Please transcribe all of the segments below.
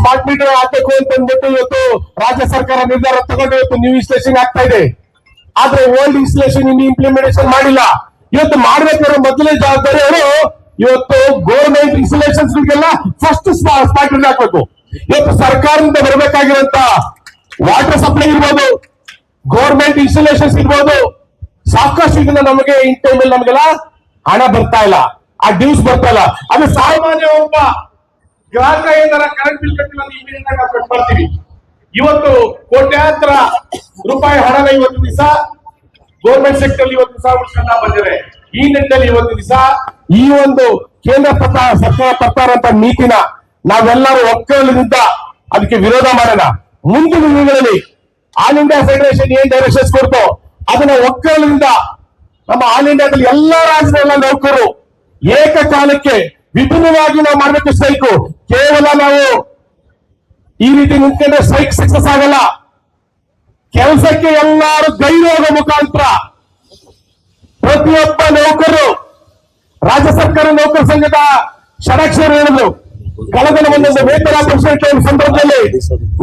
Smart meter ಹಾಕಬೇಕು ಅಂತ ಅಂದ್ಬಿಟ್ಟು ಇವತ್ತು ರಾಜ್ಯ ಸರ್ಕಾರ ನಿರ್ಧಾರ ತಗೊಂಡು ಇವತ್ತು ನ್ಯೂ ಇನ್ಸ್ಟಾಲೇಷನ್ ಆಗ್ತಾ ಇದೆ. ಆದ್ರೆ ಓಲ್ಡ್ ಇನ್ಸ್ಟಾಲೇಷನ್ ಇನ್ನು ಇಂಪ್ಲಿಮೆಂಟೇಷನ್ ಮಾಡಿಲ್ಲ. ಇವತ್ತು ಮಾಡ್ಬೇಕಾದ್ರೆ ಮೊದಲನೇ ಜವಾಬ್ದಾರಿ ಅವರು ಇವತ್ತು ಗೌರ್ಮೆಂಟ್ ಇನ್ಸ್ಟಾಲೇಷನ್ಸ್ ಗಳಿಗೆಲ್ಲ ಫಸ್ಟ್ ಸ್ಮಾರ್ಟ್ ಮೀಟರ್ ಹಾಕ್ಬೇಕು. ಇವತ್ತು ಸರ್ಕಾರದಿಂದ ಬರಬೇಕಾಗಿರುವಂತ ವಾಟರ್ ಸಪ್ಲೈ ಇರ್ಬೋದು, ಗೌರ್ಮೆಂಟ್ ಇನ್ಸ್ಟಾಲೇಷನ್ಸ್ ಇರ್ಬೋದು, ಸಾಕಷ್ಟು ಇದನ್ನ ನಮಗೆ ಇನ್ ಟೈಮಲ್ಲಿ ನಮಗೆಲ್ಲ ಹಣ ಬರ್ತಾ ಇಲ್ಲ, ಆ ಡ್ಯೂಸ್ ಬರ್ತಾ ಇಲ್ಲ. ಅದು ಸಾಮಾನ್ಯ ಒಬ್ಬ ಗ್ರಾಹಕ ಏನಾರ ಕರೆಂಟ್ ಬಿಲ್ ಕಟ್ಟಿಲ್ಲ ಇಮಿಡಿಯೇಟ್ ಆಗಿ ಕಟ್ ಮಾಡ್ತೀವಿ. ಇವತ್ತು ಕೋಟ್ಯಾಂತರ ರೂಪಾಯಿ ಹಣನ ಇವತ್ತು ದಿವಸ ಗೌರ್ಮೆಂಟ್ ಸೆಕ್ಟರ್ ಇವತ್ತು ದಿವಸ ಉಳಿಸ್ಕೊಂಡ ಬಂದಿದೆ. ಈ ನಿಟ್ಟಿನಲ್ಲಿ ಇವತ್ತು ದಿವಸ ಈ ಒಂದು ಕೇಂದ್ರ ಸರ್ಕಾರ ತರ್ತಾರಂತ ನೀತಿನ ನಾವೆಲ್ಲರೂ ಒಕ್ಕಲಿನಿಂದ ಅದಕ್ಕೆ ವಿರೋಧ ಮಾಡೋಣ. ಮುಂದಿನ ದಿನಗಳಲ್ಲಿ ಆಲ್ ಇಂಡಿಯಾ ಫೆಡರೇಷನ್ ಏನ್ ಡೈರೆಕ್ಷನ್ಸ್ ಕೊಡ್ತೋ ಅದನ್ನ ಒಕ್ಕಲಿನಿಂದ ನಮ್ಮ ಆಲ್ ಇಂಡಿಯಾದಲ್ಲಿ ಎಲ್ಲಾ ರಾಜ್ಯಗಳ ನೌಕರರು ಏಕಕಾಲಕ್ಕೆ ವಿಭಿನ್ನವಾಗಿ ನಾವು ಮಾಡಬೇಕು ಸ್ಟ್ರೈಕ್. ಕೇವಲ ನಾವು ಈ ರೀತಿ ನಿಂತ್ಕೊಂಡ್ರೆ ಸ್ಟ್ರೈಕ್ ಸಕ್ಸಸ್ ಆಗಲ್ಲ. ಕೆಲಸಕ್ಕೆ ಎಲ್ಲರೂ ಗೈರೋಗ ಮುಖಾಂತರ ಪ್ರತಿಯೊಬ್ಬ ನೌಕರರು ರಾಜ್ಯ ಸರ್ಕಾರ ನೌಕರ ಸಂಘದ ಷಡಕ್ಷರು ಹೇಳಿದ್ರು, ಕಳೆದ ಒಂದೊಂದು ವೇತನ ಪರಿಷ್ಕರಣೆ ಸಂದರ್ಭದಲ್ಲಿ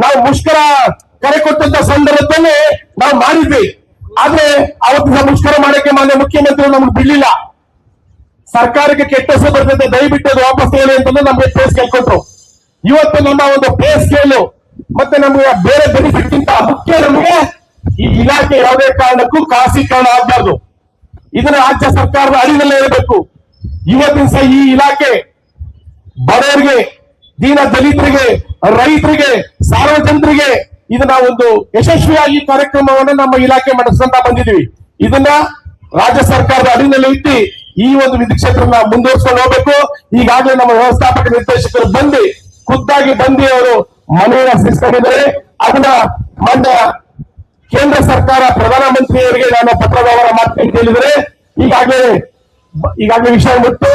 ನಾವು ಮುಷ್ಕರ ಕರೆ ಕೊಟ್ಟಂತ ಸಂದರ್ಭದಲ್ಲಿ ನಾವು ಮಾಡಿದ್ವಿ. ಆದ್ರೆ ಅವತ್ತಿನ ಮುಷ್ಕರ ಮಾಡಕ್ಕೆ ಮಾನ್ಯ ಮುಖ್ಯಮಂತ್ರಿಗಳು ನಮ್ಗೆ ಬಿಡ್ಲಿಲ್ಲ. ಸರ್ಕಾರಕ್ಕೆ ಕೆಟ್ಟ ಹೆಸರು ಬರ್ತದೆ, ದಯವಿಟ್ಟು ಅದು ವಾಪಸ್ ಹೇಳಿ ಅಂತಂದ್ರೆ ನಮ್ಗೆ ಪೇ ಸ್ಕೇಲ್ ಕೊಟ್ರು. ಇವತ್ತು ನಮ್ಮ ಒಂದು ಪೇ ಸ್ಕೇಲು ಮತ್ತೆ ನಮ್ಗೆ ಬೇರೆ ಬೆನಿಫಿಟ್ ಗಿಂತ ಮುಖ್ಯ ನಮಗೆ ಈ ಇಲಾಖೆ ಯಾವುದೇ ಕಾರಣಕ್ಕೂ ಖಾಸಗೀಕರಣ ಆಗಬಾರ್ದು. ಇದನ್ನ ರಾಜ್ಯ ಸರ್ಕಾರದ ಅಡಿಯಲ್ಲೇ ಇರಬೇಕು. ಇವತ್ತಿನ ಸಹ ಈ ಇಲಾಖೆ ಬಡವರಿಗೆ, ದೀನ ದಲಿತರಿಗೆ, ರೈತರಿಗೆ, ಸಾರ್ವಜನಿಕರಿಗೆ ಇದನ್ನ ಒಂದು ಯಶಸ್ವಿಯಾಗಿ ಕಾರ್ಯಕ್ರಮವನ್ನು ನಮ್ಮ ಇಲಾಖೆ ನಡೆಸ್ಕೊಂತ ಬಂದಿದ್ವಿ. ಇದನ್ನ ರಾಜ್ಯ ಸರ್ಕಾರದ ಅಡಿಯಲ್ಲಿ ಇಟ್ಟು ಈ ಒಂದು ವಿಧಿ ಕ್ಷೇತ್ರನ ಮುಂದುವರಿಸಿಕೊಂಡು ಹೋಗ್ಬೇಕು. ಈಗಾಗಲೇ ನಮ್ಮ ವ್ಯವಸ್ಥಾಪಕ ನಿರ್ದೇಶಕರು ಬಂದು ಖುದ್ದಾಗಿ ಬಂದು ಅವರು ಮನೆಯನ್ನ ಸಿಸ್ಕೊಂಡಿದ್ದಾರೆ. ಅದನ್ನ ಮೊನ್ನೆ ಕೇಂದ್ರ ಸರ್ಕಾರ ಪ್ರಧಾನಮಂತ್ರಿಯವರಿಗೆ ನಾನು ಪತ್ರ ವ್ಯವಹಾರ ಮಾಡ್ತೀನಿ ಅಂತ ಹೇಳಿದರೆ ಈಗಾಗಲೇ ವಿಷಯ ಬಿಟ್ಟು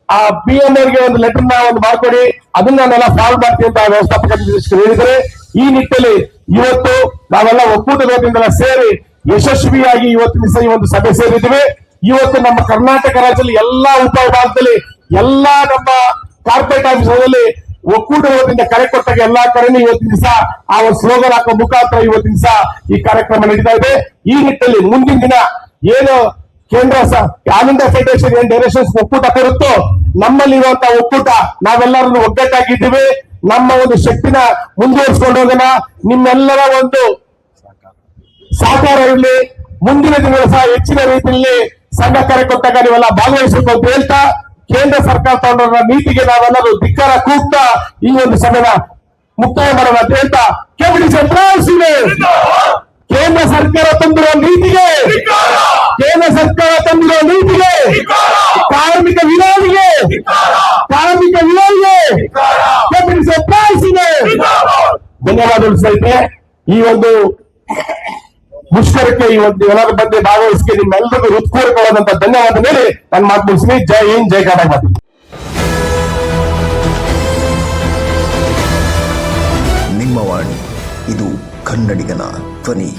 ಆ PM ಅವರಿಗೆ ಒಂದು ಲೆಟರ್ ನ ಒಂದು ಮಾಡ್ಕೊಡಿ, ಅದನ್ನ ನಾನೆಲ್ಲ ಸಾಲ್ವ್ ಮಾಡ್ತೀನಿ ಅಂತ ವ್ಯವಸ್ಥಾಪಕ ನಿರ್ದೇಶಕರು ಹೇಳಿದರೆ, ಈ ನಿಟ್ಟಿನಲ್ಲಿ ಇವತ್ತು ನಾವೆಲ್ಲ ಒಕ್ಕೂಟದಿಂದೆಲ್ಲ ಸೇರಿ ಯಶಸ್ವಿಯಾಗಿ ಇವತ್ತಿನ ದಿವಸ ಈ ಒಂದು ಸಭೆ ಸೇರಿದ್ವಿ. ಇವತ್ತು ನಮ್ಮ ಕರ್ನಾಟಕ ರಾಜ್ಯದಲ್ಲಿ ಎಲ್ಲಾ ಉಪವಿಭಾಗದಲ್ಲಿ ಎಲ್ಲಾ ನಮ್ಮ ಕಾರ್ಪೊರೇಟ್ ಆಫೀಸಲ್ಲಿ ಒಕ್ಕೂಟದಿಂದ ಕರೆ ಕೊಟ್ಟಾಗ ಎಲ್ಲಾ ಕಡೆನೂ ಇವತ್ತಿನ ದಿವಸ ಆ ಒಂದು ಸ್ಲೋಗನ್ ಹಾಕೋ ಮುಖಾಂತರ ಇವತ್ತಿನ ದಿವಸ ಈ ಕಾರ್ಯಕ್ರಮ ನಡೀತಾ ಇದೆ. ಈ ನಿಟ್ಟಿನಲ್ಲಿ ಮುಂದಿನ ದಿನ ಏನು ಕೇಂದ್ರ ಆಲ್ ಇಂಡಿಯಾ ಫೆಡರೇಷನ್ ಏನ್ ಡೈರೆಕ್ಷನ್ಸ್ ಒಕ್ಕೂಟ ಕರುತ್ತೋ ನಮ್ಮಲ್ಲಿ ಇರುವಂತಹ ಒಕ್ಕೂಟ ನಾವೆಲ್ಲರೂ ಒಗ್ಗಟ್ಟಾಗಿದ್ದೀವಿ. ನಮ್ಮ ಒಂದು ಶಕ್ತಿನ ಮುಂದುವರಿಸಿಕೊಂಡು ಹೋಗೋಣ. ನಿಮ್ಮೆಲ್ಲರ ಒಂದು ಸಹಕಾರ ಇರಲಿ. ಮುಂದಿನ ದಿನಗಳು ಸಹ ಹೆಚ್ಚಿನ ರೀತಿಯಲ್ಲಿ ಸಂಘ ಕರೆ ಕೊಟ್ಟಾಗ ನೀವೆಲ್ಲ ಭಾಗವಹಿಸಬೇಕು ಅಂತ ಹೇಳ್ತಾ, ಕೇಂದ್ರ ಸರ್ಕಾರ ತಗೊಂಡ ನೀತಿಗೆ ನಾವೆಲ್ಲರೂ ಧಿಕ್ಕಾರ ಕೂಗ್ತಾ ಈ ಒಂದು ಸಭೆನ ಮುಕ್ತಾಯ ಮಾಡೋಣ ಅಂತ ಹೇಳ್ತಾ, ಕೇಂದ್ರ ಸರ್ಕಾರ ತಂದಿರುವ ನೀತಿಗೆ, ಕೇಂದ್ರ ಸರ್ಕಾರ ತಂದಿರುವ ನೀತಿಗೆ, ಕಾರ್ಮಿಕ ವಿರೋಧಿಗೆ ಧನ್ಯವಾದಗಳು ಸ್ನೇಹಿತರೆ. ಈ ಒಂದು ಮುಷ್ಕರಕ್ಕೆ ಈ ಒಂದು ಎಲ್ಲರ ಬಗ್ಗೆ ಭಾಗವಹಿಸಿ ನಿಮ್ಮೆಲ್ಲರಿಗೂ ಹೃತ್ಪೂರ್ವಕವಾದಂತಹ ಧನ್ಯವಾದ ಹೇಳಿ ನನ್ನ ಮಾತು ಮುಗಿಸ್ತೀನಿ. ಜೈ ಹಿಂದ್, ಜೈ ಕರ್ನಾಟಕ. ನಿಮ್ಮ ವಾಣಿ, ಇದು ಕನ್ನಡಿಗನ ಧ್ವನಿ.